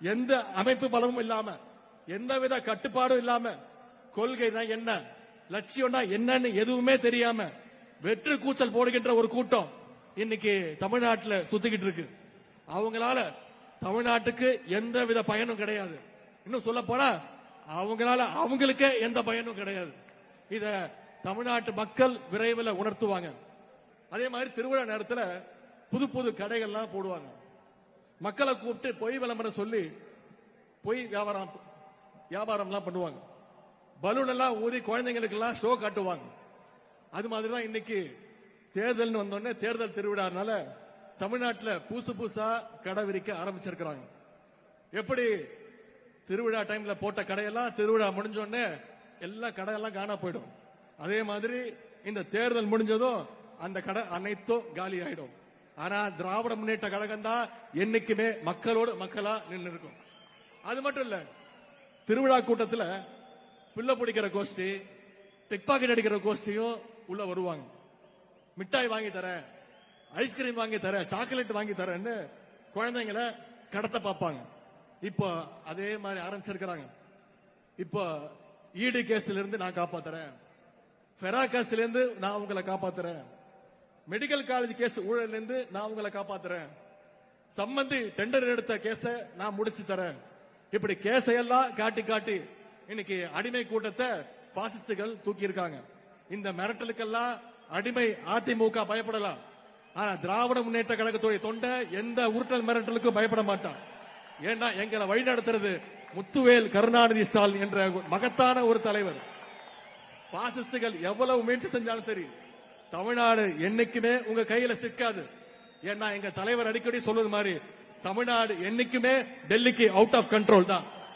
எந்த அமைப்பு பலமும் இல்லாம, எந்தவித கட்டுப்பாடும் இல்லாம, கொள்கைனா என்ன, லட்சியம்னா என்னன்னு எதுவுமே தெரியாம வெற்று கூச்சல் போடுகின்ற ஒரு கூட்டம் இன்னைக்கு தமிழ்நாட்டில் சுத்திக்கிட்டு இருக்கு. அவங்களால தமிழ்நாட்டுக்கு எந்தவித பயனும் கிடையாது. இன்னும் சொல்ல போனா அவங்களால அவங்களுக்கே எந்த பயனும் கிடையாது. இத தமிழ்நாட்டு மக்கள் விரைவில் உணர்த்துவாங்க. அதே மாதிரி திருவிழா நேரத்தில் புது புது கடைகள்லாம் போடுவாங்க. மக்களை கூப்பிட்டு பொய் விளம்பரம் சொல்லி பொய் வியாபாரம்லாம் பண்ணுவாங்க. பலூன் எல்லாம் ஊதி குழந்தைங்களுக்கு எல்லாம் ஷோ காட்டுவாங்க. அது மாதிரிதான் இன்னைக்கு தேர்தல் வந்தோடனே தேர்தல் திருவிழானால தமிழ்நாட்டில் புதுசா கடை விரிக்க ஆரம்பிச்சிருக்கிறாங்க. எப்படி திருவிழா டைம்ல போட்ட கடையெல்லாம் திருவிழா முடிஞ்சோடனே எல்லா கடையெல்லாம் காணா போயிடும். அதே மாதிரி இந்த தேர்தல் முடிஞ்சதும் அந்த கடை அனைத்தும் காலி ஆயிடும். ஆனா திராவிட முன்னேற்ற கழகம் தான் என்னைக்குமே மக்களோடு மக்களா நின்று இருக்கும். அது மட்டும் இல்ல, திருவிழா கூட்டத்தில் பிள்ளை பிடிக்கிற கோஷ்டி, பிக் பாக்கெட் அடிக்கிற கோஷ்டியும் உள்ள வருவாங்க. மிட்டாய் வாங்கி தரேன், ஐஸ்கிரீம் வாங்கி தரேன், சாக்லேட் வாங்கி தரேன்னு குழந்தைங்களை கடத்த பார்ப்பாங்க. இப்போ அதே மாதிரி ஆரம்பிச்சிருக்கிறாங்க. இப்போ ஈடு கேஸ்ல இருந்து நான் காப்பாத்துறேன், ஃபெரா கேஸ்ல இருந்து நான் உங்களை காப்பாத்துறேன், மெடிக்கல் காலேஜ் கேஸ் ஊழல் இருந்து நான் உங்களை காப்பாத்துறேன், சம்பந்தி டெண்டர் எடுத்த கேஸ நான் முடிச்சு தரேன். இப்படி கேஸையெல்லாம் காட்டி காட்டி இன்னைக்கு அடிமை கூட்டத்தை பாசிஸ்டுகள் தூக்கி இருக்காங்க. இந்த மிரட்டலுக்கெல்லாம் அடிமை அதிமுக பயப்படலாம். ஆனா திராவிட முன்னேற்ற கழகத்துடைய தொண்டை எந்த உருட்டல் மிரட்டலுக்கும் பயப்பட மாட்டான். ஏன்னா எங்களை வழிநடத்துறது முத்துவேல் கருணாநிதி ஸ்டாலின் என்ற மகத்தான ஒரு தலைவர். பாசிஸ்டுகள் எவ்வளவு முயற்சி செஞ்சாலும் சரி, தமிழ்நாடு என்னைக்குமே உங்க கையில சிக்காது. ஏன்னா எங்க தலைவர் அடிக்கடி சொல்வது மாதிரி தமிழ்நாடு என்னைக்குமே டெல்லிக்கு அவுட் ஆஃப் கண்ட்ரோல் தான்.